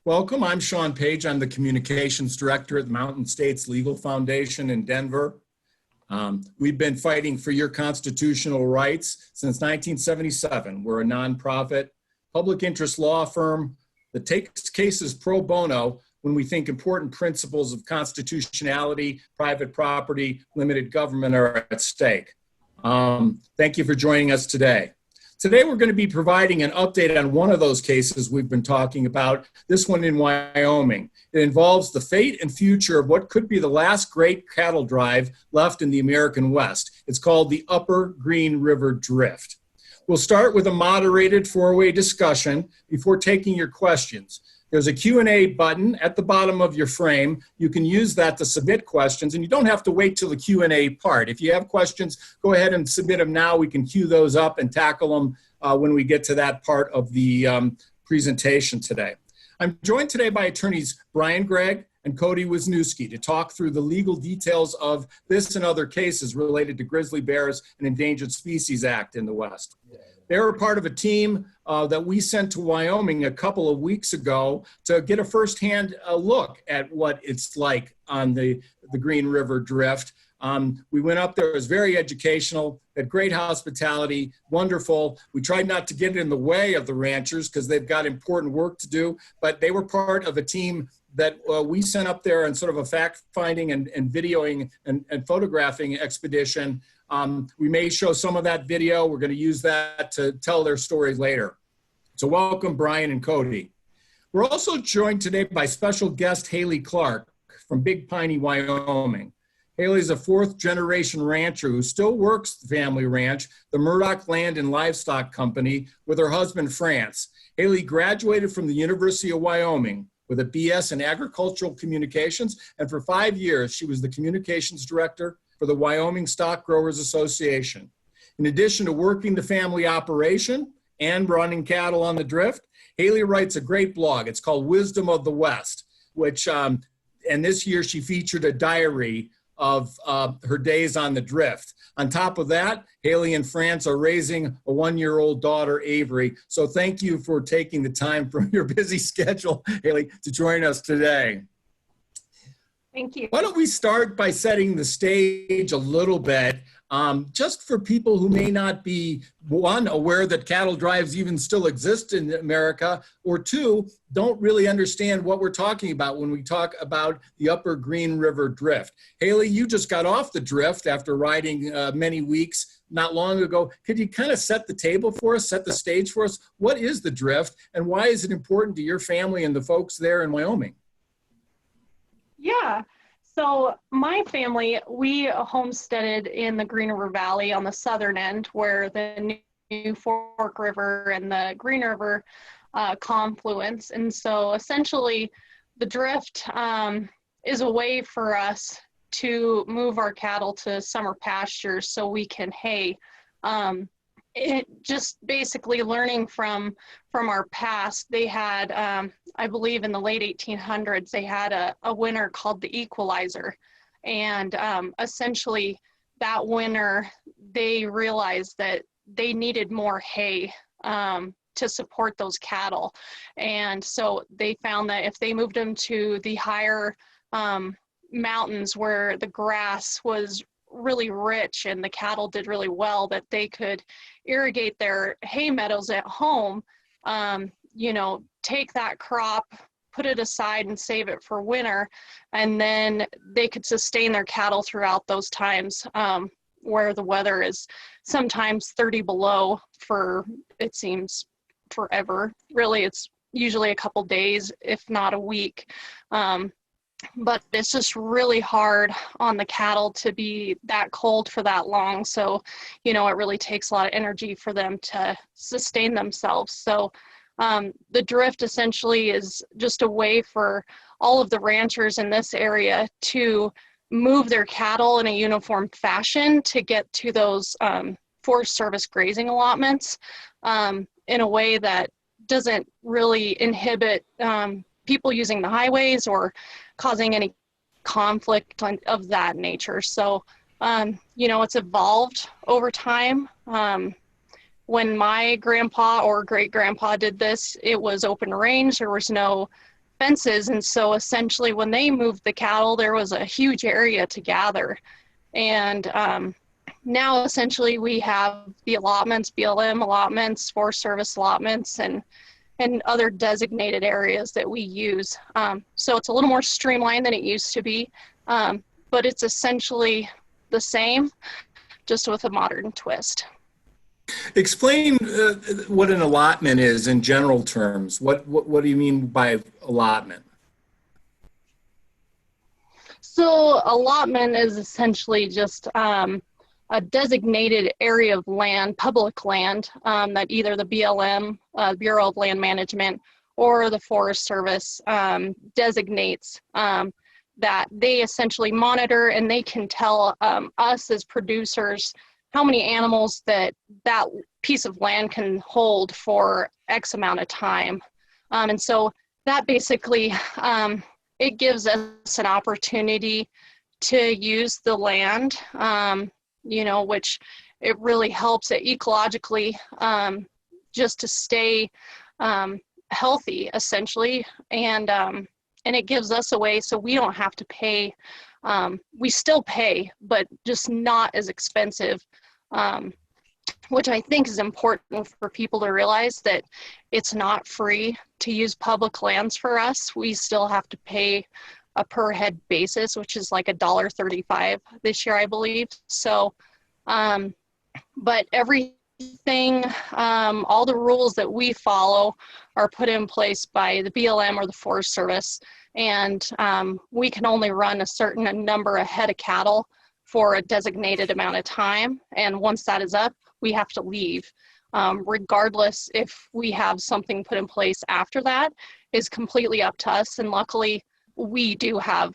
Welcome. I'm Sean Paige. I'm the Communications Director at the Mountain States Legal Foundation in Denver. We've been fighting for your constitutional rights since 1977. We're a nonprofit public interest law firm that takes cases pro bono when we think important principles of constitutionality, private property, limited government are at stake. Thank you for joining us today. Today, we're going to be providing an update on one of those cases we've been talking about, this one in Wyoming. It involves the fate and future of what could be the last great cattle drive left in the American West. It's called the Upper Green River Drift. We'll start with a moderated four-way discussion before taking your questions. There's a Q&A button at the bottom of your frame. You can use that to submit questions, and you don't have to wait till the Q&A part. If you have questions, go ahead and submit them now. We can queue those up and tackle them when we get to that part of the presentation today. I'm joined today by attorneys Gregg and Cody Wisniewski to talk through the legal details of this and other cases related to grizzly bears and Endangered Species Act in the West. They were part of a team that we sent to Wyoming a couple of weeks ago to get a firsthand look at what it's like on the Green River Drift. We went up there, it was very educational, had great hospitality, wonderful. We tried not to get in the way of the ranchers because they've got important work to do, but they were part of a team that we sent up there on sort of a fact-finding and videoing and photographing expedition. We may show some of that video. We're going to use that to tell their story later. So welcome, Brian and Cody. We're also joined today by special guest Haley Clark from Big Piney, Wyoming. Haley's a fourth-generation rancher who still works the family ranch, the Murdoch Land and Livestock Company, with her husband, France. Haley graduated from the University of Wyoming with a BS in agricultural communications, and for 5 years, she was the communications director for the Wyoming Stock Growers Association. In addition to working the family operation and running cattle on the drift, Haley writes a great blog. It's called Wisdom of the West, which, and this year she featured a diary of her days on the drift. On top of that, Haley and France are raising a 1-year-old daughter, Avery. So thank you for taking the time from your busy schedule, Haley, to join us today. Thank you. Why don't we start by setting the stage a little bit, just for people who may not be, one, aware that cattle drives even still exist in America, or two, don't really understand what we're talking about when we talk about the Upper Green River Drift. Haley, you just got off the drift after riding many weeks not long ago. Could you kind of set the table for us, set the stage for us? What is the drift, and why is it important to your family and the folks there in Wyoming? Yeah, so my family, we homesteaded in the Green River Valley on the southern end where the New Fork River and the Green River confluence. And so essentially the drift is a way for us to move our cattle to summer pastures so we can hay. It just basically learning from our past. They had, I believe in the late 1800s, they had a winter called the equalizer. And essentially that winter, they realized that they needed more hay to support those cattle. And so they found that if they moved them to the higher mountains where the grass was really rich and the cattle did really well, that they could irrigate their hay meadows at home, you know, take that crop, put it aside and save it for winter, and then they could sustain their cattle throughout those times where the weather is sometimes 30 below for, it seems, forever. Really, it's usually a couple days, if not a week. But it's just really hard on the cattle to be that cold for that long. So, you know, it really takes a lot of energy for them to sustain themselves. So the drift essentially is just a way for all of the ranchers in this area to move their cattle in a uniform fashion to get to those Forest Service grazing allotments in a way that doesn't really inhibit people using the highways or causing any conflict of that nature. So, you know, it's evolved over time. When my grandpa or great grandpa did this, it was open range. There was no fences. And so essentially when they moved the cattle, there was a huge area to gather. And now essentially we have the allotments, BLM allotments, Forest Service allotments, and other designated areas that we use. So it's a little more streamlined than it used to be, but it's essentially the same, just with a modern twist. Explain what an allotment is in general terms. What do you mean by allotment? So allotment is essentially just a designated area of land, public land, that either the BLM, Bureau of Land Management, or the Forest Service designates, that they essentially monitor, and they can tell us as producers how many animals that piece of land can hold for X amount of time. And so that basically, it gives us an opportunity to use the land, which it really helps it ecologically, just to stay healthy, essentially. And it gives us a way so we don't have to pay. We still pay, but just not as expensive, which I think is important for people to realize, that it's not free to use public lands for us. We still have to pay a per head basis, which is like $1.35 this year, I believe. So, but everything, all the rules that we follow are put in place by the BLM or the Forest Service. And we can only run a certain number of head of cattle for a designated amount of time. And once that is up, we have to leave. Regardless if we have something put in place after that is completely up to us. And luckily we do have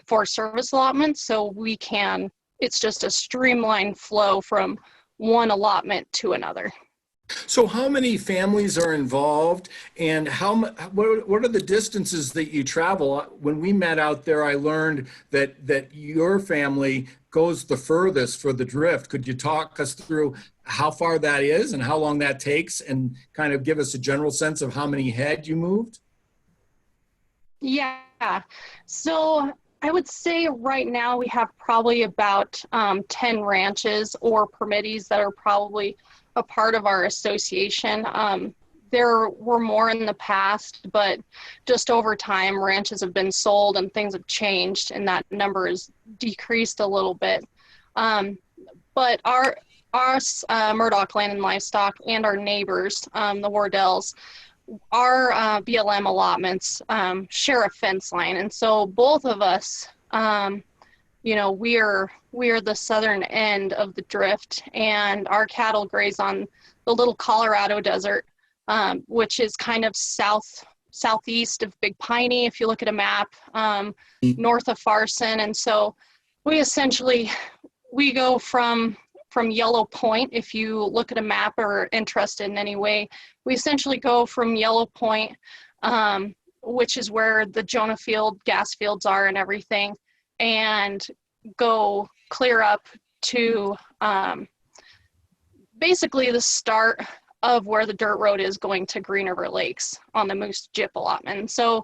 Forest Service allotments, so we can, it's just a streamlined flow from one allotment to another. So how many families are involved, and what are the distances that you travel? When we met out there, I learned that your family goes the furthest for the drift. Could you talk us through how far that is and how long that takes, and kind of give us a general sense of how many head you moved? Yeah, so I would say right now we have probably about 10 ranches or permittees that are probably a part of our association. There were more in the past, but just over time, ranches have been sold and things have changed, and that number has decreased a little bit. But our Murdoch Land and Livestock and our neighbors, the Wardells, our BLM allotments share a fence line, and so both of us, we are the southern end of the drift, and our cattle graze on the Little Colorado Desert, which is kind of southeast of Big Piney, if you look at a map, north of Farson. And so we go from Yellow Point. If you look at a map or are interested in any way, we essentially go from Yellow Point, which is where the Jonah Field gas fields are and everything, and go clear up to basically the start of where the dirt road is going to Green River Lakes on the Moose Jip allotment. So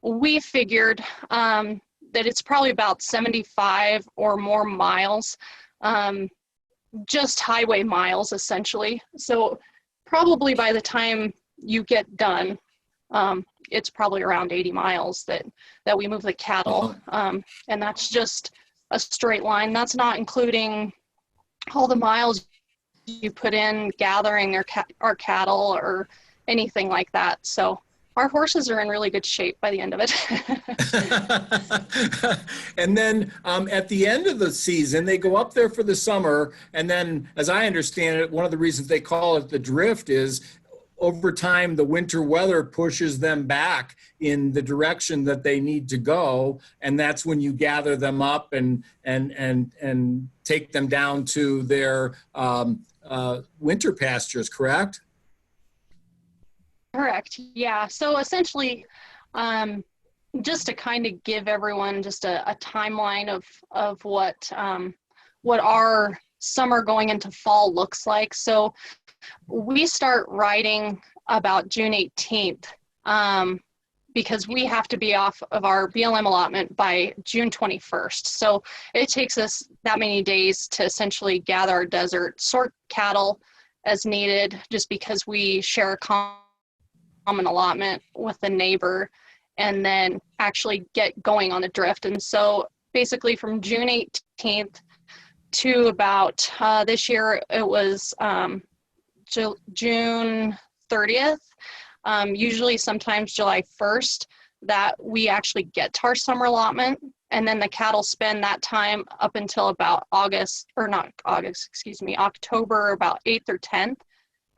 we figured that it's probably about 75 or more miles, just highway miles essentially. So probably by the time you get done, it's probably around 80 miles that we move the cattle. And that's just a straight line. That's not including all the miles you put in gathering our cattle or anything like that. So our horses are in really good shape by the end of it. And then at the end of the season, they go up there for the summer. And then, as I understand it, one of the reasons they call it the drift is over time, the winter weather pushes them back in the direction that they need to go. And that's when you gather them up and take them down to their winter pastures, correct? Correct. Yeah. So essentially, just to kind of give everyone just a timeline of what our summer going into fall looks like. So we start riding about June 18th. because we have to be off of our BLM allotment by June 21st. So it takes us that many days to essentially gather our desert, sort cattle as needed, just because we share a common allotment with a neighbor, and then actually get going on the drift. And so basically from June 18th to about this year, it was June 30th, usually sometimes July 1st, that we actually get to our summer allotment. And then the cattle spend that time up until about October, about 8th or 10th.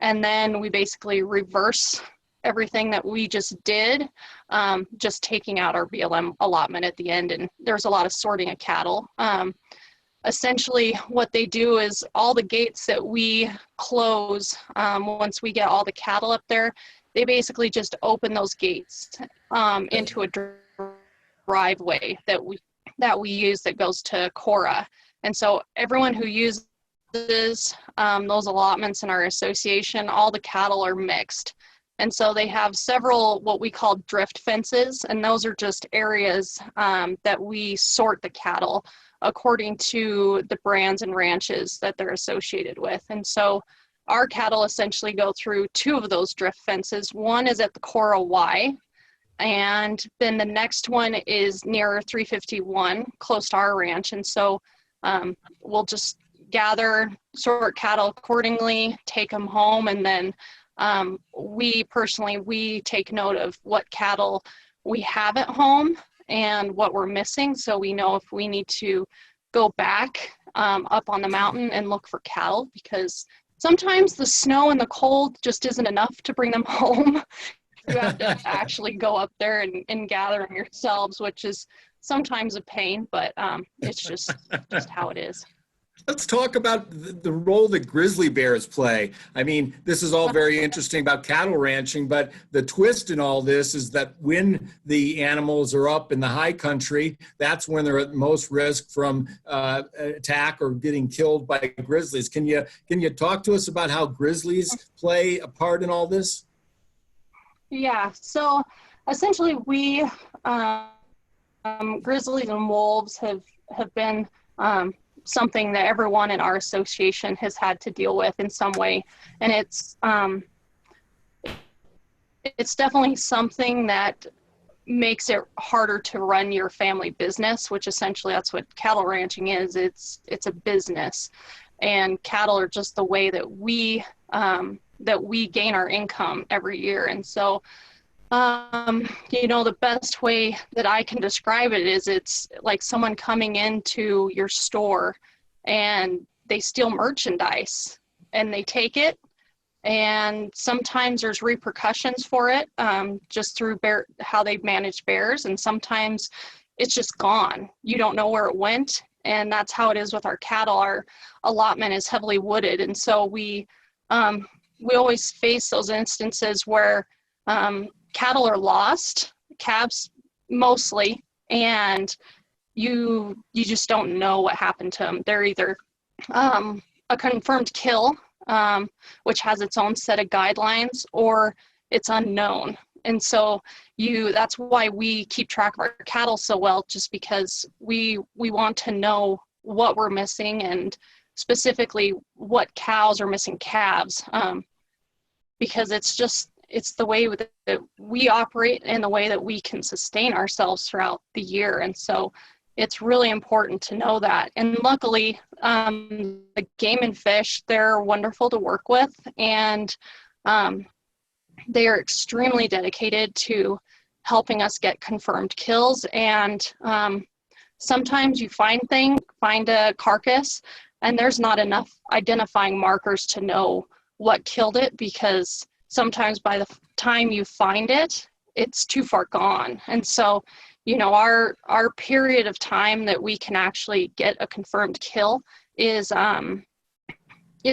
And then we basically reverse everything that we just did, just taking out our BLM allotment at the end. And there's a lot of sorting of cattle. Essentially what they do is all the gates that we close, once we get all the cattle up there, they basically just open those gates into a driveway that we use that goes to Cora. And so everyone who uses those allotments in our association, all the cattle are mixed. And so they have several what we call drift fences, and those are just areas that we sort the cattle according to the brands and ranches that they're associated with. And so our cattle essentially go through two of those drift fences. One is at the Cora Y, and then the next one is near 351, close to our ranch. And so we'll just gather, sort cattle accordingly, take them home, and then we take note of what cattle we have at home and what we're missing, so we know if we need to go back up on the mountain and look for cattle, because sometimes the snow and the cold just isn't enough to bring them home. You have to actually go up there and gather them yourselves, which is sometimes a pain, but it's just how it is. Let's talk about the role that grizzly bears play. I mean, this is all very interesting about cattle ranching, but the twist in all this is that when the animals are up in the high country, that's when they're at most risk from attack or getting killed by grizzlies. Can you talk to us about how grizzlies play a part in all this? Yeah, so essentially we, grizzlies and wolves have been something that everyone in our association has had to deal with in some way. And it's definitely something that makes it harder to run your family business, which essentially that's what cattle ranching is. It's a business, and cattle are just the way that we gain our income every year. And so the best way that I can describe it is it's like someone coming into your store and they steal merchandise and they take it, and sometimes there's repercussions for it, just through how they manage bears, and sometimes it's just gone. You don't know where it went, and that's how it is with our cattle. Our allotment is heavily wooded, and so we always face those instances where cattle are lost, calves mostly, and you just don't know what happened to them. They're either a confirmed kill, which has its own set of guidelines, or it's unknown. And so that's why we keep track of our cattle so well, just because we want to know what we're missing, and specifically what cows are missing calves, because it's the way that we operate and the way that we can sustain ourselves throughout the year. And so it's really important to know that. And luckily, the game and fish, they're wonderful to work with, and they are extremely dedicated to helping us get confirmed kills. And sometimes you find a carcass, and there's not enough identifying markers to know what killed it, because sometimes by the time you find it, it's too far gone. And so, our period of time that we can actually get a confirmed kill is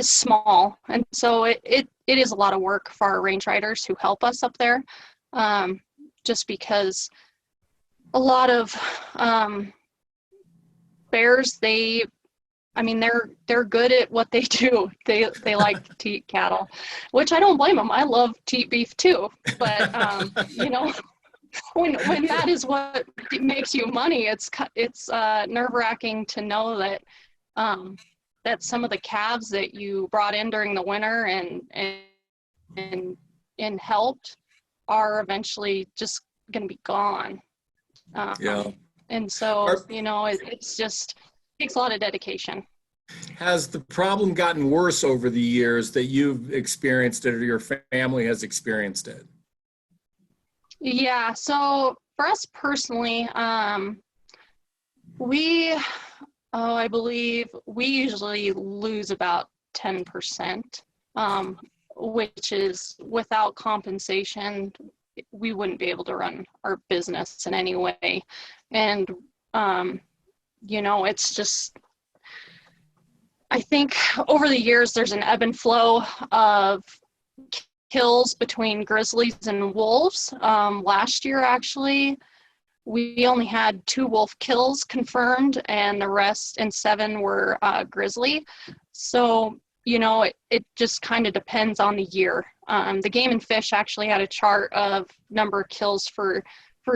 small. And so it is a lot of work for our range riders who help us up there, just because a lot of bears, they're good at what they do. They like to eat cattle, which I don't blame them. I love to eat beef too, but when that is what makes you money, it's nerve-wracking to know that that some of the calves that you brought in during the winter and helped are eventually just going to be gone. Yeah. And so, you know, it's just takes a lot of dedication. Has the problem gotten worse over the years that you've experienced it or your family has experienced it? Yeah, so for us personally, I believe we usually lose about 10%, which is without compensation, we wouldn't be able to run our business in any way. And, you know, it's just, I think over the years, there's an ebb and flow of kills between grizzlies and wolves. Last year, actually, we only had 2 wolf kills confirmed, and the rest and 7 were grizzly. So, you know, it just kind of depends on the year. The Game and Fish actually had a chart of number of kills for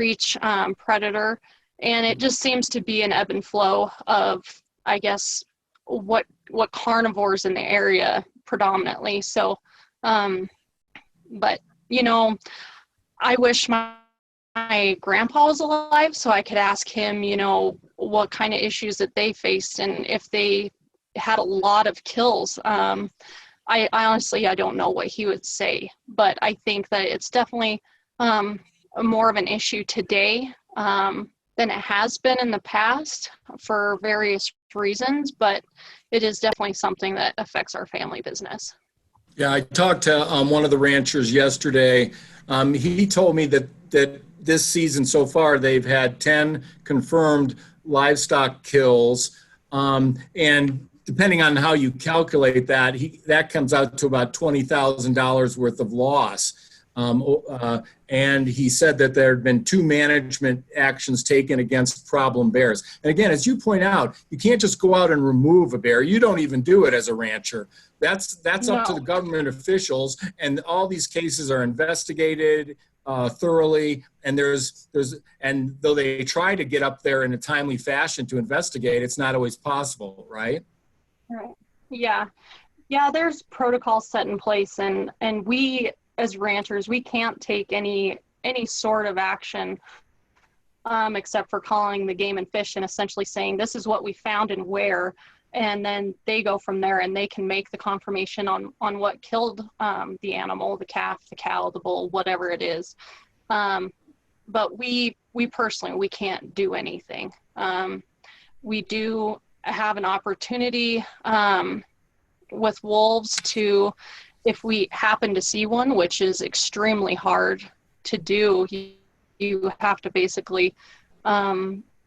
each predator, and it just seems to be an ebb and flow of, I guess, what carnivores in the area predominantly. So, but, you know, I wish my grandpa was alive so I could ask him, you know, what kind of issues that they faced and if they had a lot of kills. I honestly, I don't know what he would say, but I think that it's definitely more of an issue today than it has been in the past for various reasons, but it is definitely something that affects our family business. Yeah, I talked to one of the ranchers yesterday. He told me that this season so far they've had 10 confirmed livestock kills, and depending on how you calculate that, that comes out to about $20,000 worth of loss. And he said that there had been 2 management actions taken against problem bears. And again, as you point out, you can't just go out and remove a bear. You don't even do it as a rancher. That's up to the government officials, and all these cases are investigated thoroughly. And and though they try to get up there in a timely fashion to investigate, it's not always possible, right? Right. Yeah. Yeah, there's protocols set in place, and we as ranchers, we can't take any sort of action except for calling the Game and Fish and essentially saying this is what we found and where, and then they go from there and they can make the confirmation on what killed the animal, the calf, the cow, the bull, whatever it is. But we personally, we can't do anything. We do have an opportunity with wolves to, if we happen to see one, which is extremely hard to do, you have to basically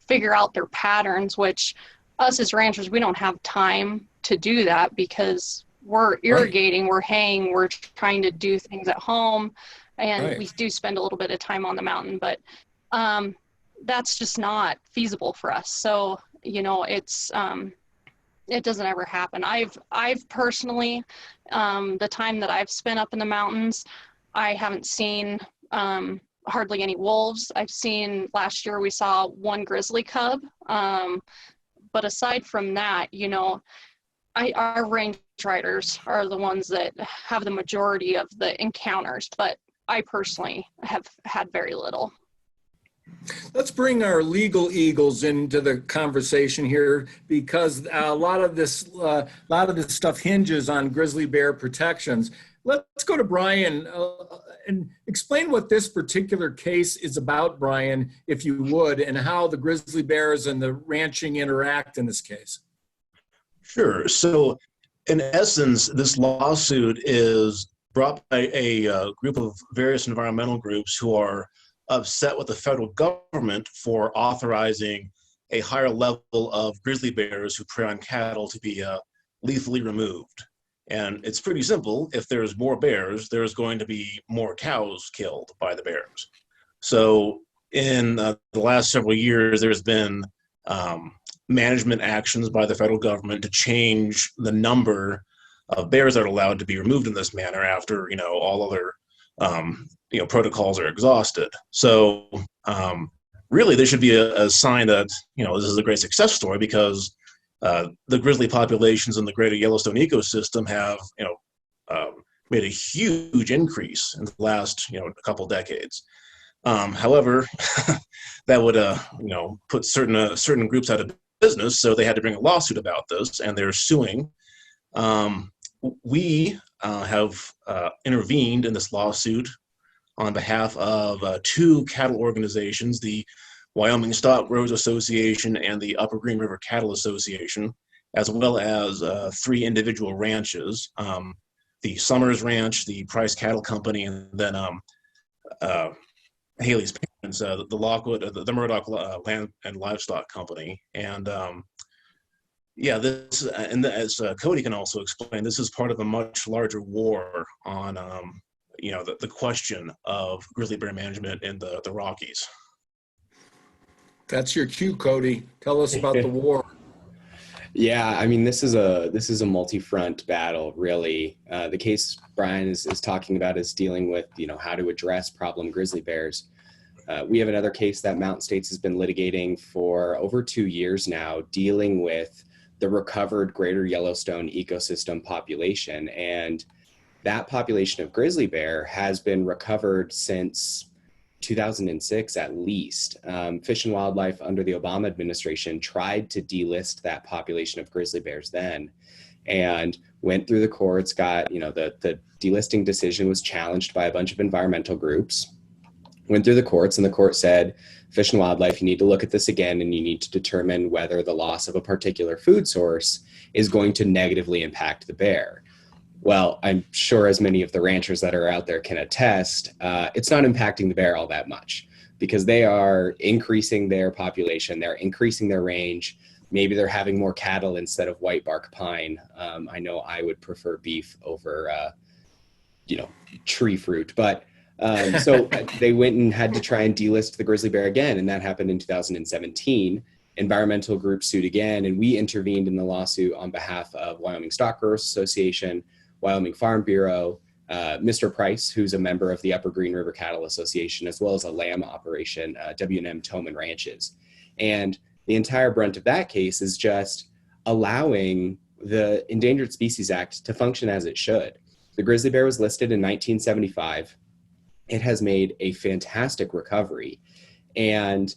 figure out their patterns, which us as ranchers, we don't have time to do that because we're irrigating, we're haying, we're trying to do things at home, and we do spend a little bit of time on the mountain, but that's just not feasible for us. So, you know, it doesn't ever happen. I've personally, the time that I've spent up in the mountains, I haven't seen hardly any wolves. I've seen, last year we saw 1 grizzly cub. But aside from that, you know, our range riders are the ones that have the majority of the encounters, but I personally have had very little. Let's bring our legal eagles into the conversation here, because a lot of this stuff hinges on grizzly bear protections. Let's go to Brian and explain what this particular case is about, Brian, if you would, and how the grizzly bears and the ranching interact in this case. Sure. So in essence, this lawsuit is brought by a group of various environmental groups who are upset with the federal government for authorizing a higher level of grizzly bears who prey on cattle to be lethally removed. And it's pretty simple. If there's more bears, there's going to be more cows killed by the bears. So in the last several years, there's been management actions by the federal government to change the number of bears that are allowed to be removed in this manner after, you know, all other protocols are exhausted. So really, there should be a sign that, this is a great success story, because the grizzly populations in the greater Yellowstone ecosystem have, made a huge increase in the last, couple decades. However, that would, put certain groups out of business, so they had to bring a lawsuit about this, and they're suing. We have intervened in this lawsuit on behalf of two cattle organizations, the Wyoming Stock Growers Association and the Upper Green River Cattle Association, as well as three individual ranches, the Summers Ranch, the Price Cattle Company, and then Haley's parents, the Lockwood, the Murdoch Land and Livestock Company. And this, and as Cody can also explain, this is part of a much larger war on, the question of grizzly bear management in the Rockies. That's your cue, Cody. Tell us about the war. Yeah, I mean, this is a multi-front battle, really. The case Brian is talking about is dealing with, how to address problem grizzly bears. We have another case that Mountain States has been litigating for over 2 years now, dealing with the recovered greater Yellowstone ecosystem population. And that population of grizzly bear has been recovered since 2006 at least. Fish and Wildlife under the Obama administration tried to delist that population of grizzly bears then, and went through the courts, got, the delisting decision was challenged by a bunch of environmental groups, went through the courts, and the court said, Fish and Wildlife, you need to look at this again, and you need to determine whether the loss of a particular food source is going to negatively impact the bear. Well, I'm sure as many of the ranchers that are out there can attest, it's not impacting the bear all that much, because they are increasing their population, they're increasing their range. Maybe they're having more cattle instead of white bark pine. I know I would prefer beef over, tree fruit, but so they went and had to try and delist the grizzly bear again, and that happened in 2017. Environmental groups sued again, and we intervened in the lawsuit on behalf of Wyoming Stock Growers Association, Wyoming Farm Bureau, Mr. Price, who's a member of the Upper Green River Cattle Association, as well as a lamb operation, W&M Toman Ranches. And the entire brunt of that case is just allowing the Endangered Species Act to function as it should. The grizzly bear was listed in 1975. It has made a fantastic recovery. And,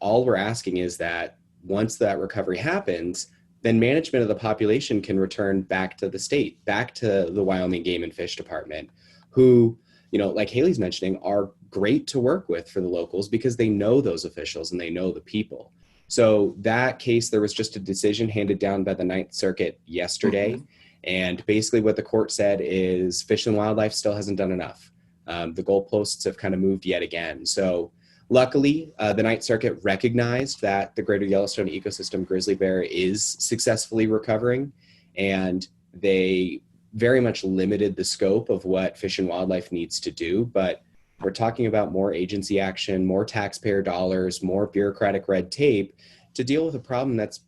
all we're asking is that once that recovery happens, then management of the population can return back to the state, back to the Wyoming Game and Fish Department, who, like Haley's mentioning, are great to work with for the locals because they know those officials and they know the people. So that case, there was just a decision handed down by the Ninth Circuit yesterday. Mm-hmm. And basically what the court said is Fish and Wildlife still hasn't done enough. The goalposts have kind of moved yet again. So luckily, the Ninth Circuit recognized that the greater Yellowstone ecosystem grizzly bear is successfully recovering, and they very much limited the scope of what Fish and Wildlife needs to do. But we're talking about more agency action, more taxpayer dollars, more bureaucratic red tape to deal with a problem that's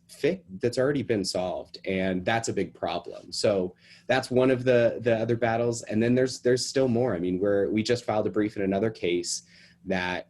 already been solved, and that's a big problem. So that's one of the other battles, and then there's still more. I mean, we just filed a brief in another case that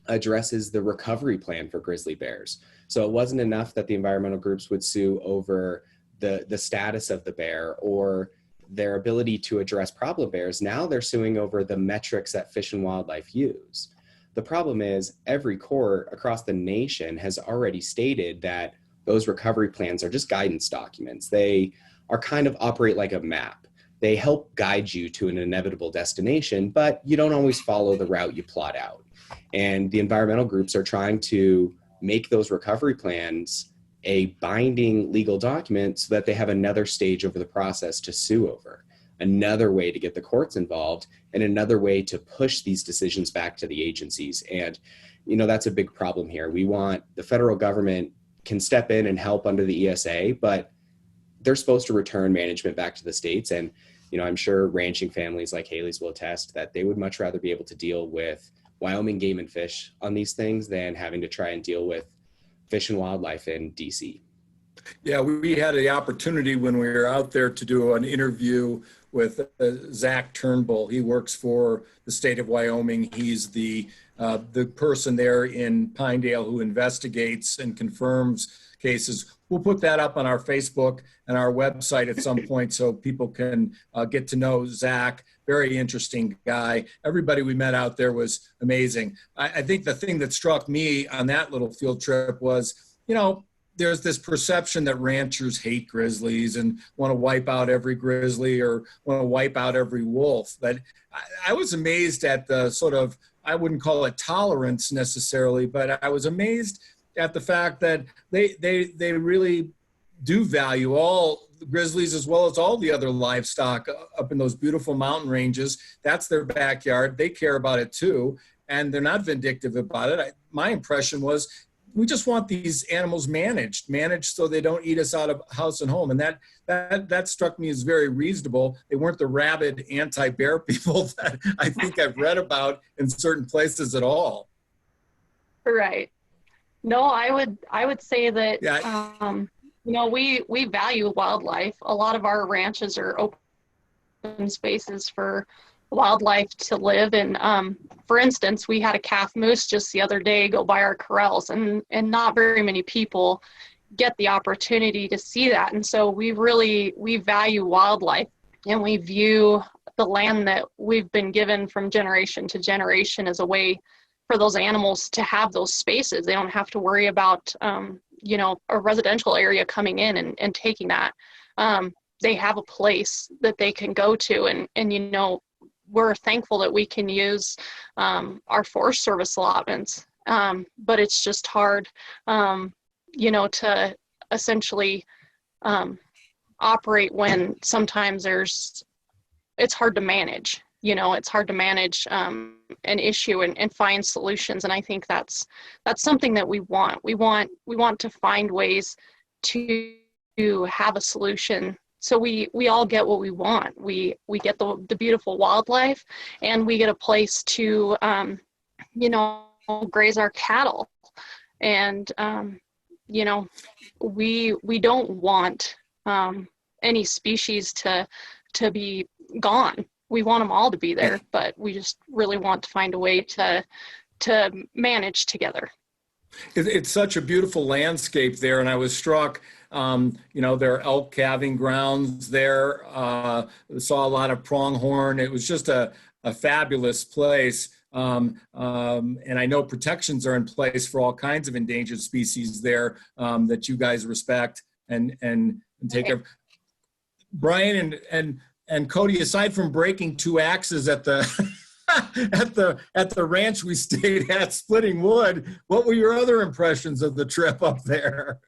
addresses the recovery plan for grizzly bears. So it wasn't enough that the environmental groups would sue over the status of the bear or their ability to address problem bears. Now they're suing over the metrics that Fish and Wildlife use. The problem is every court across the nation has already stated that those recovery plans are just guidance documents. They are kind of operate like a map. They help guide you to an inevitable destination, but you don't always follow the route you plot out. And the environmental groups are trying to make those recovery plans a binding legal document so that they have another stage over the process to sue over, another way to get the courts involved, and another way to push these decisions back to the agencies. And, that's a big problem here. We want the federal government can step in and help under the ESA, but they're supposed to return management back to the states. And, I'm sure ranching families like Haley's will attest that they would much rather be able to deal with Wyoming Game and Fish on these things than having to try and deal with Fish and Wildlife in DC. Yeah, we had the opportunity when we were out there to do an interview with Zach Turnbull. He works for the state of Wyoming. He's the person there in Pinedale who investigates and confirms cases. We'll put that up on our Facebook and our website at some point so people can get to know Zach. Very interesting guy. Everybody we met out there was amazing. I think the thing that struck me on that little field trip was, there's this perception that ranchers hate grizzlies and want to wipe out every grizzly or want to wipe out every wolf. But I was amazed at the sort of, I wouldn't call it tolerance necessarily, but I was amazed at the fact that they really do value all the grizzlies as well as all the other livestock up in those beautiful mountain ranges. That's their backyard. They care about it too, and they're not vindictive about it. My impression was, we just want these animals managed so they don't eat us out of house and home. And that struck me as very reasonable. They weren't the rabid anti-bear people that I think I've read about in certain places at all. Right. No, I would say that, yeah. We value wildlife. A lot of our ranches are open spaces for wildlife to live in. For instance, we had a calf moose just the other day go by our corrals, and not very many people get the opportunity to see that. And so we value wildlife, and we view the land that we've been given from generation to generation as a way for those animals to have those spaces. They don't have to worry about a residential area coming in and taking that. They have a place that they can go to, and we're thankful that we can use our Forest Service allotments, but it's just hard, to essentially operate when sometimes it's hard to manage. It's hard to manage an issue and find solutions, and I think that's something that we want. We want to find ways to have a solution. So we all get what we want. We get the beautiful wildlife, and we get a place to, graze our cattle. And, we don't want any species to be gone. We want them all to be there, but we just really want to find a way to manage together. It's such a beautiful landscape there, and I was struck. There are elk calving grounds there. Saw a lot of pronghorn. It was just a fabulous place. And I know protections are in place for all kinds of endangered species there that you guys respect and take care of. Brian and Cody, aside from breaking 2 axes at the at the ranch we stayed at splitting wood, what were your other impressions of the trip up there?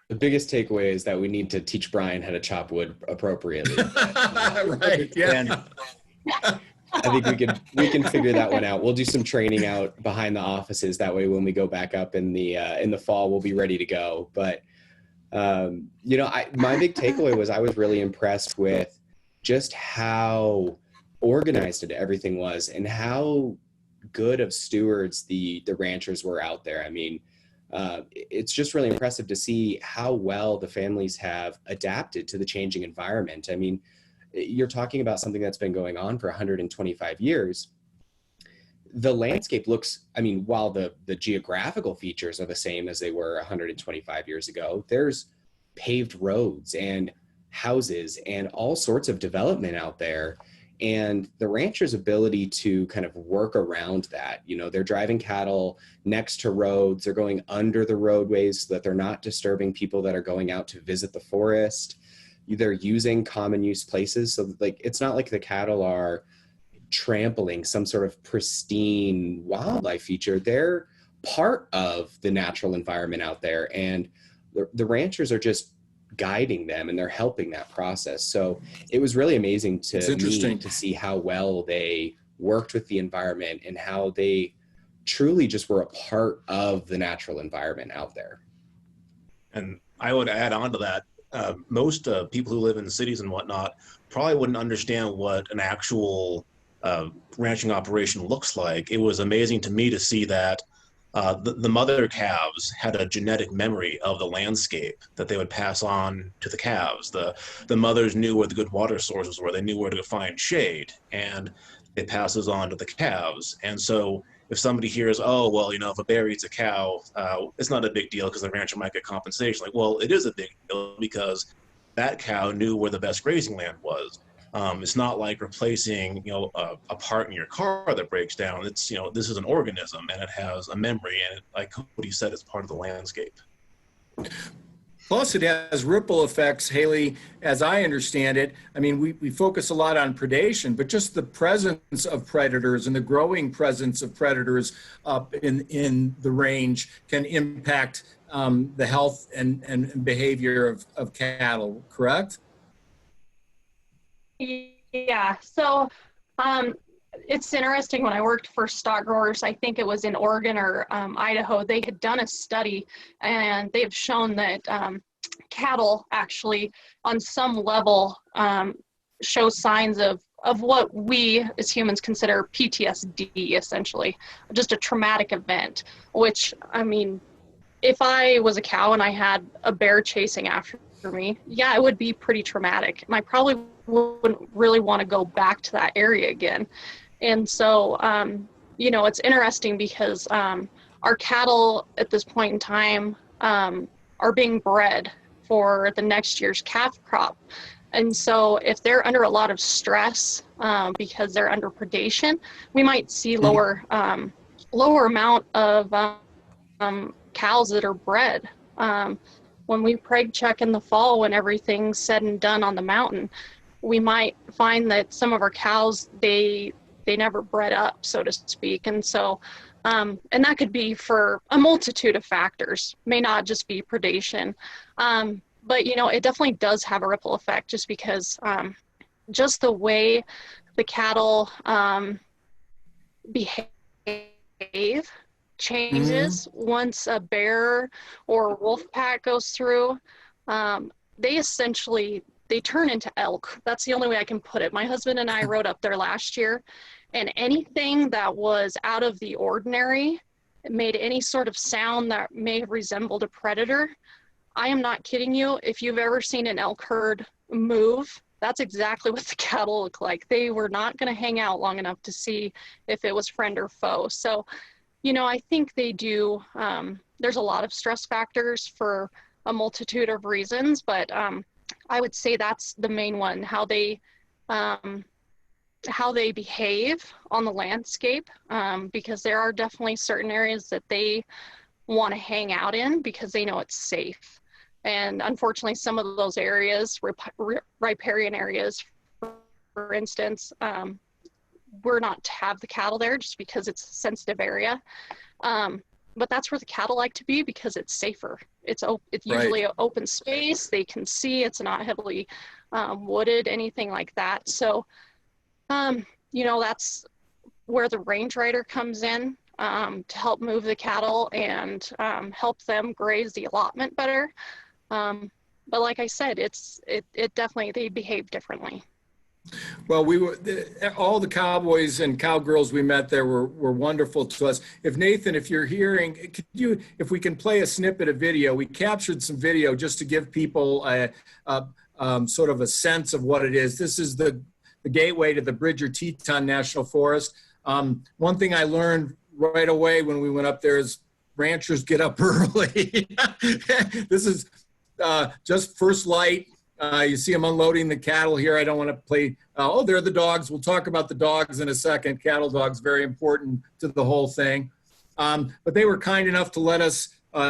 The biggest takeaway is that we need to teach Brian how to chop wood appropriately. Right, yeah. I think we can figure that one out. We'll do some training out behind the offices. That way, when we go back up in the fall, we'll be ready to go. But my big takeaway was I was really impressed with just how organized everything was and how good of stewards the ranchers were out there. I mean, it's just really impressive to see how well the families have adapted to the changing environment. I mean, you're talking about something that's been going on for 125 years. The landscape looks, while the geographical features are the same as they were 125 years ago, there's paved roads and houses and all sorts of development out there. And the ranchers' ability to kind of work around that, they're driving cattle next to roads, they're going under the roadways so that they're not disturbing people that are going out to visit the forest. They're using common use places. So it's not like the cattle are trampling some sort of pristine wildlife feature. They're part of the natural environment out there. And the ranchers are just guiding them and they're helping that process. So it was really amazing to me to see how well they worked with the environment and how they truly just were a part of the natural environment out there. And I would add on to that, most people who live in cities and whatnot probably wouldn't understand what an actual ranching operation looks like. It was amazing to me to see that the mother calves had a genetic memory of the landscape that they would pass on to the calves. The mothers knew where the good water sources were. They knew where to find shade, and they pass those on to the calves. And so if somebody hears, oh, well, if a bear eats a cow, it's not a big deal because the rancher might get compensation. Like, well, it is a big deal because that cow knew where the best grazing land was. It's not like replacing, a part in your car that breaks down. It's, this is an organism and it has a memory, and like Cody said, it's part of the landscape. Plus, it has ripple effects, Haley, as I understand it. I mean, we focus a lot on predation, but just the presence of predators and the growing presence of predators up in the range can impact the health and behavior of cattle, correct? Yeah, so it's interesting. When I worked for stock growers, I think it was in Oregon or Idaho, they had done a study, and they have shown that cattle actually on some level show signs of what we as humans consider PTSD, essentially, just a traumatic event, which, I mean, if I was a cow and I had a bear chasing after me, yeah, it would be pretty traumatic. And I probably wouldn't really want to go back to that area again. And so, it's interesting because our cattle at this point in time are being bred for the next year's calf crop. And so if they're under a lot of stress because they're under predation, we might see lower amount of cows that are bred. When we preg check in the fall, when everything's said and done on the mountain, we might find that some of our cows, they never bred up, so to speak. And so, and that could be for a multitude of factors, may not just be predation. But, it definitely does have a ripple effect, just because just the way the cattle behave changes once a bear or wolf pack goes through. They turn into elk. That's the only way I can put it. My husband and I rode up there last year, and anything that was out of the ordinary, made any sort of sound that may have resembled a predator, I am not kidding you. If you've ever seen an elk herd move, that's exactly what the cattle look like. They were not going to hang out long enough to see if it was friend or foe. So, I think they do. There's a lot of stress factors for a multitude of reasons, but I would say that's the main one, how they behave on the landscape, because there are definitely certain areas that they want to hang out in because they know it's safe. And unfortunately, some of those areas, riparian areas, for instance, we're not to have the cattle there just because it's a sensitive area. But that's where the cattle like to be because it's safer. It's usually an open space. They can see, it's not heavily wooded, anything like that. So, that's where the range rider comes in to help move the cattle and help them graze the allotment better. But like I said, it definitely, they behave differently. Well, all the cowboys and cowgirls we met there were wonderful to us. Nathan, if you're hearing, if we can play a snippet of video, we captured some video just to give people a sort of a sense of what it is. This is the gateway to the Bridger-Teton National Forest. One thing I learned right away when we went up there is ranchers get up early. This is just first light. You see them unloading the cattle here. I don't want to play. They're the dogs. We'll talk about the dogs in a second. Cattle dogs, very important to the whole thing. But they were kind enough to let us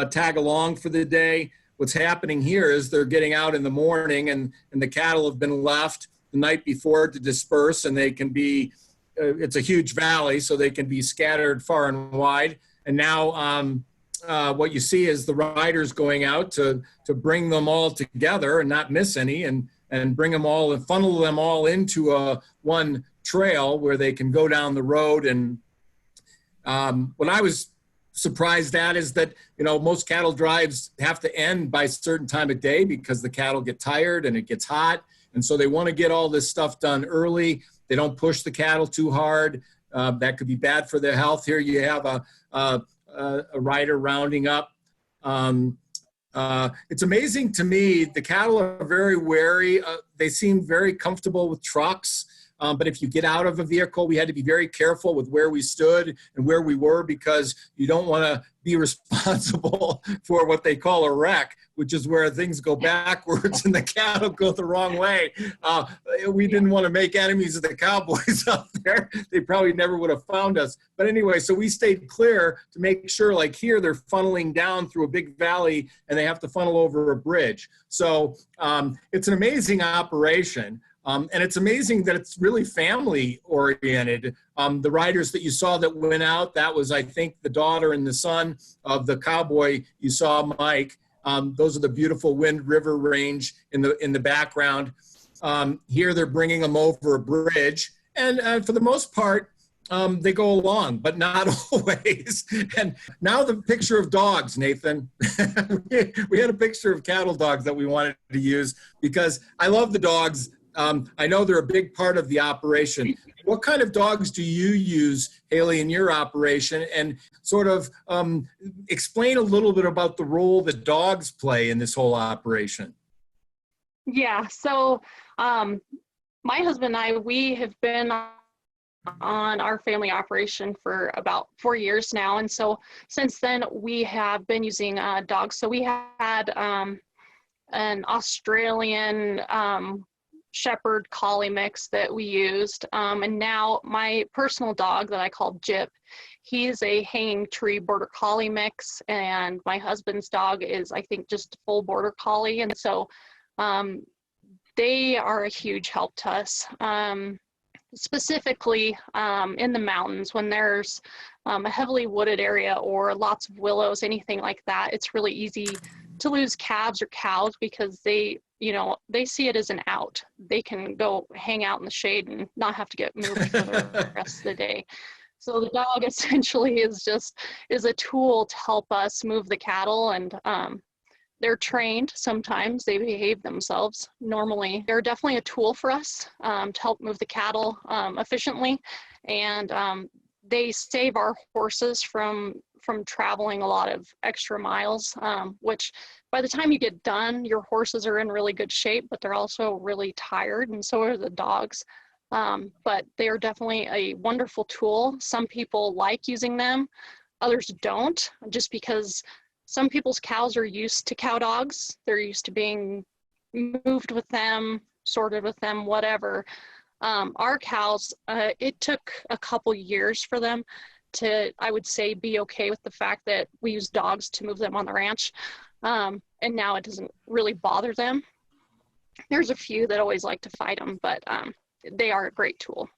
tag along for the day. What's happening here is they're getting out in the morning, and the cattle have been left the night before to disperse, and they can be, it's a huge valley, so they can be scattered far and wide. And now what you see is the riders going out to bring them all together and not miss any, and bring them all and funnel them all into one trail where they can go down the road. And what I was surprised at is that, most cattle drives have to end by a certain time of day because the cattle get tired and it gets hot. And so they want to get all this stuff done early. They don't push the cattle too hard. That could be bad for their health. Here you have a rider rounding up. It's amazing to me, the cattle are very wary. They seem very comfortable with trucks. But if you get out of a vehicle, we had to be very careful with where we stood and where we were, because you don't want to be responsible for what they call a wreck, which is where things go backwards and the cattle go the wrong way. We didn't want to make enemies of the cowboys out there. They probably never would have found us. But anyway, so we stayed clear to make sure, like here, they're funneling down through a big valley and they have to funnel over a bridge. So it's an amazing operation. And it's amazing that it's really family oriented. The riders that you saw that went out, that was, I think, the daughter and the son of the cowboy you saw, Mike. Those are the beautiful Wind River range in the background. Here they're bringing them over a bridge. And for the most part, they go along, but not always. And now the picture of dogs, Nathan. We had a picture of cattle dogs that we wanted to use because I love the dogs. I know they're a big part of the operation. What kind of dogs do you use, Haley, in your operation? And sort of explain a little bit about the role that dogs play in this whole operation. Yeah, so my husband and I, we have been on our family operation for about 4 years now. And so since then, we have been using dogs. So we had an Australian Shepherd Collie mix that we used, and now my personal dog that I call Jip, he's a hanging tree border collie mix, and my husband's dog is, I think, just full border collie. And so they are a huge help to us, specifically in the mountains when there's a heavily wooded area or lots of willows, anything like that. It's really easy to lose calves or cows because they see it as an out. They can go hang out in the shade and not have to get moved for the rest of the day. So the dog essentially is a tool to help us move the cattle, and they're trained. Sometimes they behave themselves. Normally, they're definitely a tool for us to help move the cattle efficiently, and they save our horses from traveling a lot of extra miles, which by the time you get done, your horses are in really good shape, but they're also really tired, and so are the dogs. But they are definitely a wonderful tool. Some people like using them, others don't, just because some people's cows are used to cow dogs. They're used to being moved with them, sorted with them, whatever. Our cows, it took a couple years for them to, I would say, be okay with the fact that we use dogs to move them on the ranch. And now it doesn't really bother them. There's a few that always like to fight them, but they are a great tool.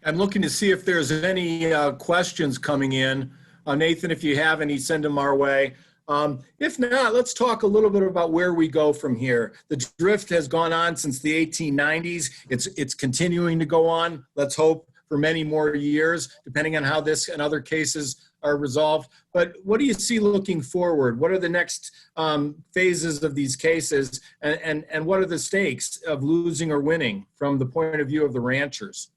I'm looking to see if there's any questions coming in. Nathan, if you have any, send them our way. If not, let's talk a little bit about where we go from here. The drift has gone on since the 1890s. It's continuing to go on. Let's hope for many more years, depending on how this and other cases are resolved. But what do you see looking forward? What are the next phases of these cases, and what are the stakes of losing or winning from the point of view of the ranchers?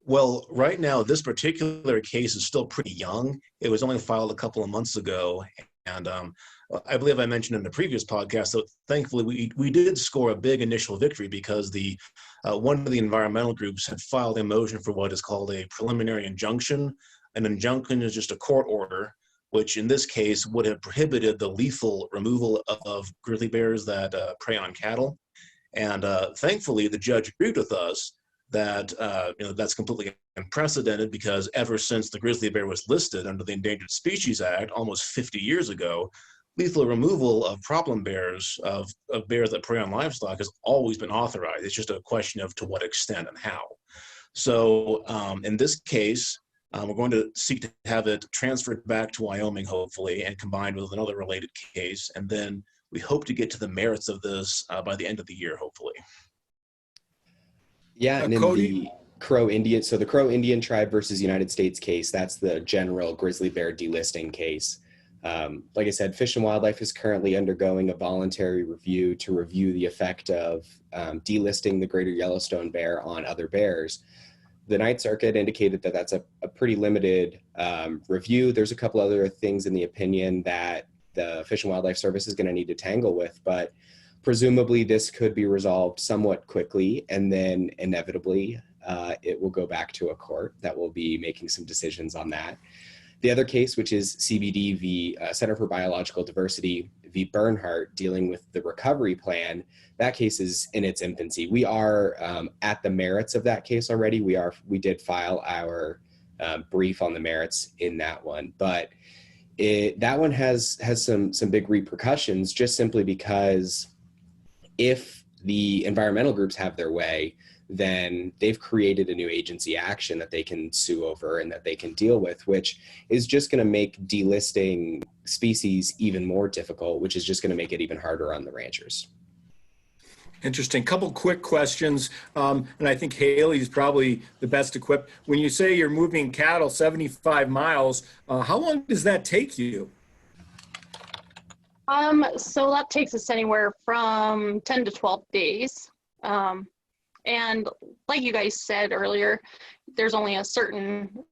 Well, right now, this particular case is still pretty young. It was only filed a couple of months ago. And I believe I mentioned in the previous podcast, so thankfully we did score a big initial victory because one of the environmental groups had filed a motion for what is called a preliminary injunction. An injunction is just a court order, which in this case would have prohibited the lethal removal of grizzly bears that prey on cattle. And thankfully, the judge agreed with us that that's completely unprecedented, because ever since the grizzly bear was listed under the Endangered Species Act almost 50 years ago, lethal removal of problem bears, of bears that prey on livestock, has always been authorized. It's just a question of to what extent and how. So in this case, we're going to seek to have it transferred back to Wyoming, hopefully, and combined with another related case. And then we hope to get to the merits of this by the end of the year, hopefully. Yeah, and in Cody? the Crow Indian, so the Crow Indian tribe versus United States case, that's the general grizzly bear delisting case. Like I said, Fish and Wildlife is currently undergoing a voluntary review to review the effect of delisting the greater Yellowstone bear on other bears. the Ninth Circuit indicated that that's a pretty limited review. There's a couple other things in the opinion that the Fish and Wildlife Service is going to need to tangle with, but presumably this could be resolved somewhat quickly, and then inevitably it will go back to a court that will be making some decisions on that. The other case, which is CBD v. Center for Biological Diversity v. Bernhardt, dealing with the recovery plan, that case is in its infancy. We are at the merits of that case already. We did file our brief on the merits in that one, but that one has some big repercussions, just simply because if the environmental groups have their way, then they've created a new agency action that they can sue over and that they can deal with, which is just going to make delisting species even more difficult, which is just going to make it even harder on the ranchers. Interesting. Couple quick questions, and I think Haley's probably the best equipped. When you say you're moving cattle 75 miles, how long does that take you? So that takes us anywhere from 10 to 12 days. And like you guys said earlier, there's only a certain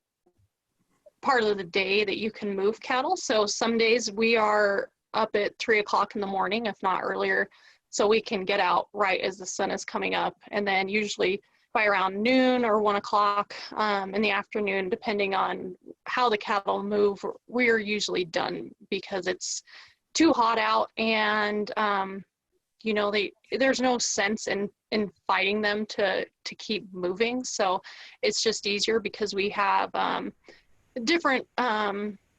part of the day that you can move cattle. So some days we are up at 3 o'clock in the morning, if not earlier, so we can get out right as the sun is coming up. And then usually by around noon or 1 o'clock in the afternoon, depending on how the cattle move, we're usually done because it's too hot out, and you know, there's no sense in fighting them to keep moving. So it's just easier because we have different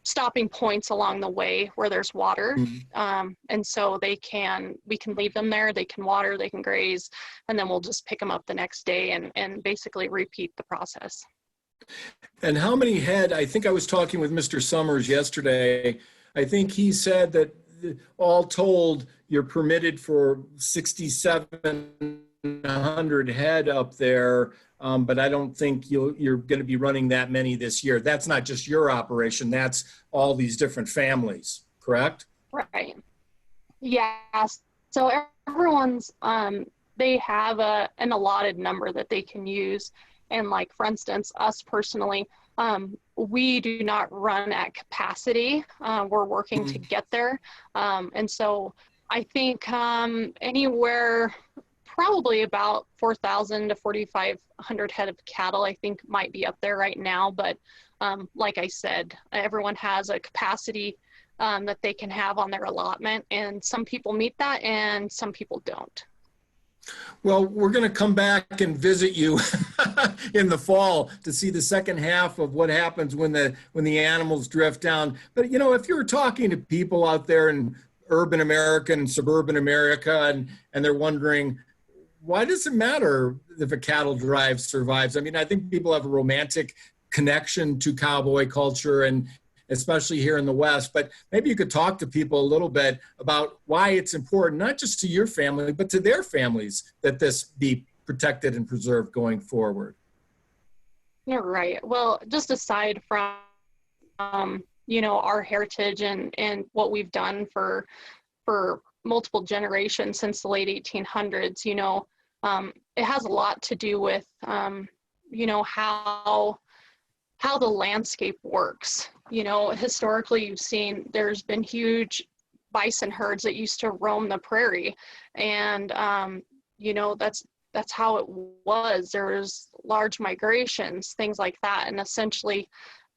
stopping points along the way where there's water. And so we can leave them there, they can water, they can graze, and then we'll just pick them up the next day and basically repeat the process. And how many head? I think I was talking with Mr. Summers yesterday. I think he said that all told, you're permitted for 6,700 head up there, but I don't think you're going to be running that many this year. That's not just your operation, that's all these different families, correct? Right. Yeah. So everyone's, they have an allotted number that they can use. And like, for instance, us personally, we do not run at capacity. We're working to get there. And so I think anywhere, probably about 4,000 to 4,500 head of cattle, I think might be up there right now. But like I said, everyone has a capacity that they can have on their allotment. And some people meet that and some people don't. Well, we're going to come back and visit you in the fall to see the second half of what happens when the animals drift down. But, you know, if you're talking to people out there in urban America and suburban America, and they're wondering, why does it matter if a cattle drive survives? I mean, I think people have a romantic connection to cowboy culture, and especially here in the West, but maybe you could talk to people a little bit about why it's important, not just to your family, but to their families, that this be protected and preserved going forward. You're right. Well, just aside from, you know, our heritage and what we've done for multiple generations since the late 1800s, you know, it has a lot to do with, you know, how the landscape works. You know, historically, you've seen there's been huge bison herds that used to roam the prairie, and you know, that's how it was. There was large migrations, things like that, and essentially,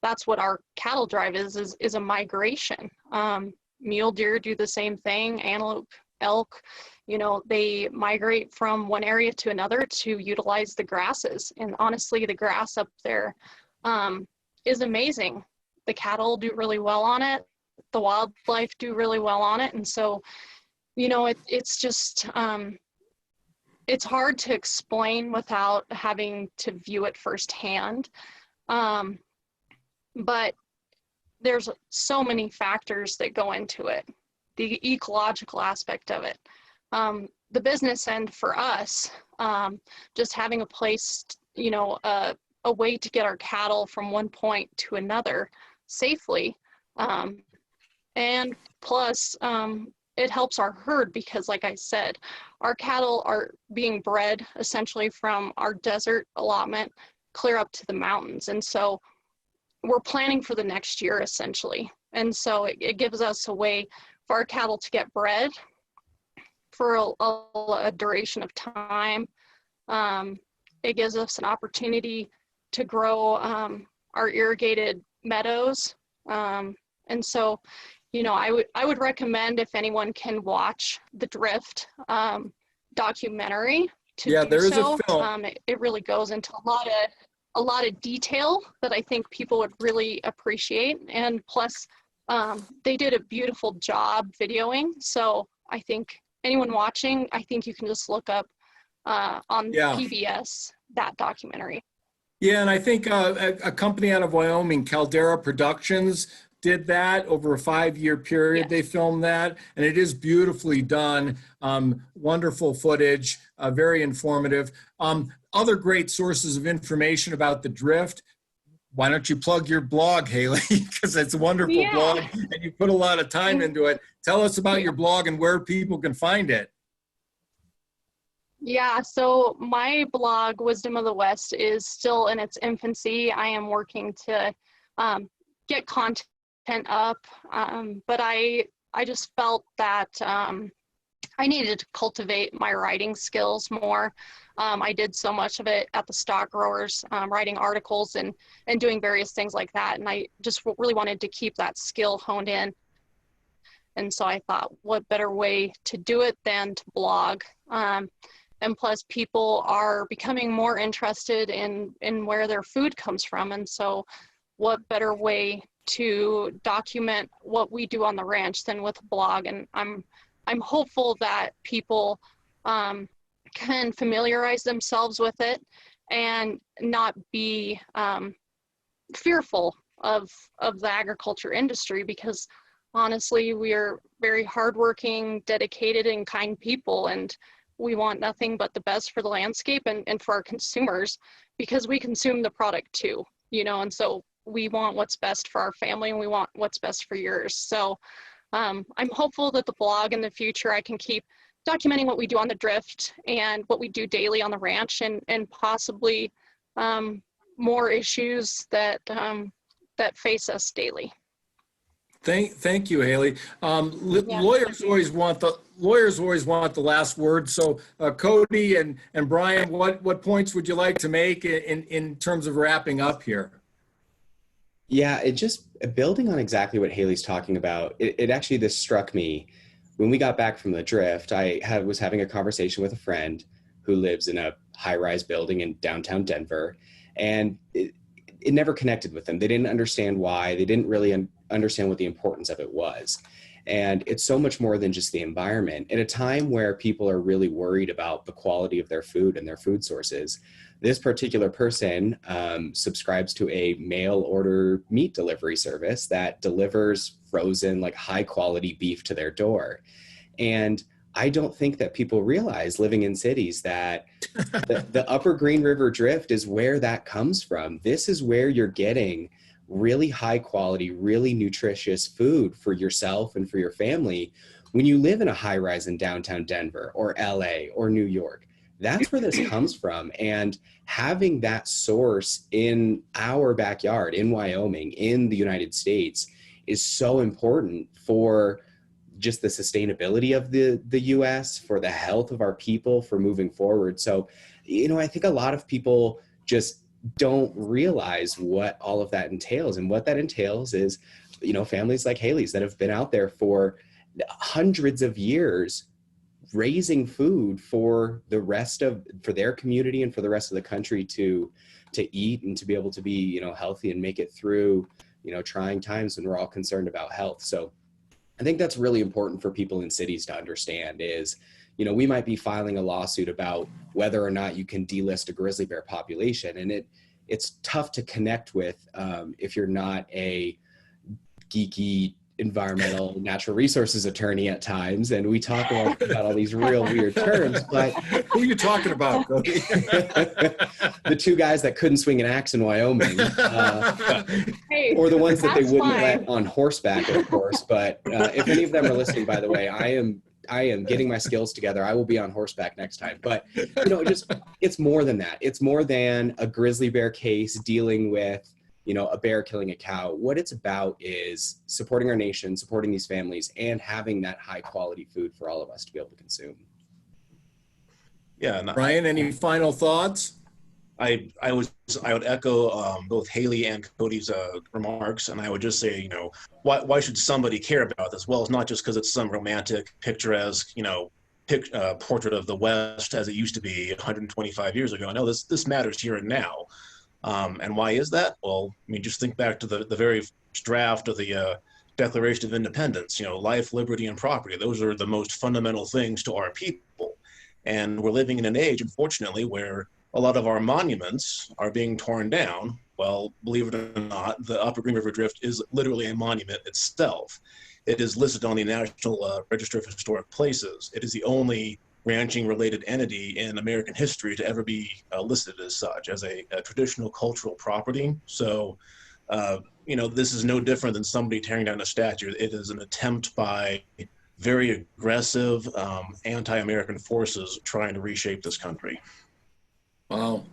that's what our cattle drive is a migration. Mule deer do the same thing. Antelope, elk, you know, they migrate from one area to another to utilize the grasses. And honestly, the grass up there is amazing. The cattle do really well on it. The wildlife do really well on it. And so, you know, it's just, it's hard to explain without having to view it firsthand. But there's so many factors that go into it. The ecological aspect of it. The business end for us, just having a place, you know, a way to get our cattle from one point to another safely. And plus, it helps our herd because, like I said, our cattle are being bred essentially from our desert allotment clear up to the mountains. And so we're planning for the next year essentially. And so it gives us a way for our cattle to get bred for a duration of time. It gives us an opportunity to grow our irrigated meadows. And so, you know, I would recommend, if anyone can watch the Drift documentary, to Yeah, do there is so. a film. It really goes into a lot of detail that I think people would really appreciate. And plus, they did a beautiful job videoing. So I think anyone watching, I think you can just look up on PBS that documentary. Yeah, and I think a company out of Wyoming, Caldera Productions, did that over a 5-year period. Yes. They filmed that, and it is beautifully done. Wonderful footage, very informative. Other great sources of information about the Drift. Why don't you plug your blog, Haley? Because it's a wonderful blog, and you put a lot of time into it. Tell us about your blog and where people can find it. Yeah, so my blog, Wisdom of the West, is still in its infancy. I am working to get content up, but I just felt that I needed to cultivate my writing skills more. I did so much of it at the Stock Growers, writing articles and doing various things like that, and I just really wanted to keep that skill honed in. And so I thought, what better way to do it than to blog? And plus, people are becoming more interested in where their food comes from. And so what better way to document what we do on the ranch than with a blog? And I'm hopeful that people can familiarize themselves with it and not be fearful of the agriculture industry, because honestly, we are very hardworking, dedicated, and kind people, and we want nothing but the best for the landscape and for our consumers, because we consume the product too, you know, and so we want what's best for our family and we want what's best for yours. So I'm hopeful that the blog in the future, I can keep documenting what we do on the Drift and what we do daily on the ranch, and possibly more issues that face us daily. Thank you, Haley. Lawyers always want the last word. So Cody and Brian, what points would you like to make in terms of wrapping up here? Yeah, it just building on exactly what Haley's talking about. It actually, this struck me when we got back from the Drift. I was having a conversation with a friend who lives in a high-rise building in downtown Denver, and it never connected with them. They didn't understand why. They didn't really understand what the importance of it was. And it's so much more than just the environment. At a time where people are really worried about the quality of their food and their food sources, this particular person subscribes to a mail order meat delivery service that delivers frozen, like high quality beef to their door. And I don't think that people realize, living in cities, that the Upper Green River Drift is where that comes from. This is where you're getting really high quality, really nutritious food for yourself and for your family when you live in a high rise in downtown Denver or LA or New York. That's where this comes from. And having that source in our backyard, in Wyoming, in the United States, is so important for just the sustainability of the US, for the health of our people, for moving forward. So, you know, I think a lot of people just don't realize what all of that entails. And what that entails is, you know, families like Haley's that have been out there for hundreds of years raising food for for their community and for the rest of the country to eat and to be able to be, you know, healthy and make it through, you know, trying times when we're all concerned about health. So I think that's really important for people in cities to understand is, you know, we might be filing a lawsuit about whether or not you can delist a grizzly bear population. And it's tough to connect with if you're not a geeky environmental natural resources attorney at times. And we talk about all these real weird terms, but who are you talking about, Cody? The two guys that couldn't swing an axe in Wyoming, Hey, or the ones that they wouldn't fine. let on horseback, of course. But if any of them are listening, by the way, I am getting my skills together. I will be on horseback next time. But, it's more than that. It's more than a grizzly bear case dealing with, a bear killing a cow. What it's about is supporting our nation, supporting these families, and having that high quality food for all of us to be able to consume. Yeah. Ryan, any final thoughts? I would echo both Haley and Cody's remarks, and I would just say, why should somebody care about this? Well, it's not just because it's some romantic, picturesque, portrait of the West as it used to be 125 years ago. No, this matters here and now. And why is that? Well, just think back to the very draft of the Declaration of Independence. Life, liberty, and property. Those are the most fundamental things to our people. And we're living in an age, unfortunately, where a lot of our monuments are being torn down. Well, believe it or not, the Upper Green River Drift is literally a monument itself. It is listed on the National Register of Historic Places. It is the only ranching-related entity in American history to ever be listed as such, as a traditional cultural property. So, this is no different than somebody tearing down a statue. It is an attempt by very aggressive anti-American forces trying to reshape this country. Wow.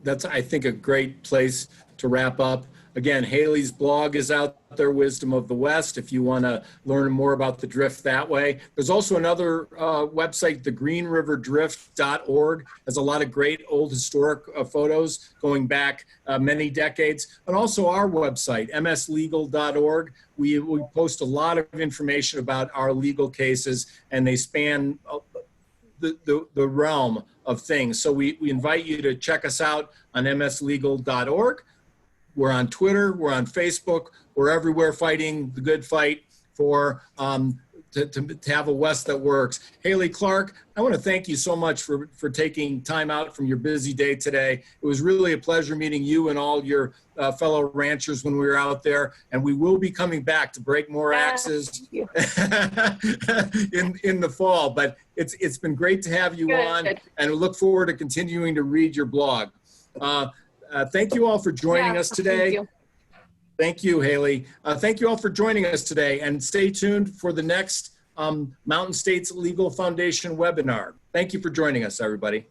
That's, I think, a great place to wrap up. Again, Haley's blog is out there, Wisdom of the West, if you want to learn more about the drift that way. There's also another website, thegreenriverdrift.org, has a lot of great old historic photos going back many decades. And also our website, mslegal.org. We post a lot of information about our legal cases, and they span the realm of things. So we invite you to check us out on mslegal.org. We're on Twitter, we're on Facebook, we're everywhere fighting the good fight for to have a West that works. Haley Clark, I want to thank you so much for taking time out from your busy day today. It was really a pleasure meeting you and all your fellow ranchers when we were out there, and we will be coming back to break more axes in the fall. But it's been great to have you on, and we look forward to continuing to read your blog. Thank you all for joining us today. Thank you, Haley. Thank you all for joining us today, and stay tuned for the next Mountain States Legal Foundation webinar. Thank you for joining us, everybody.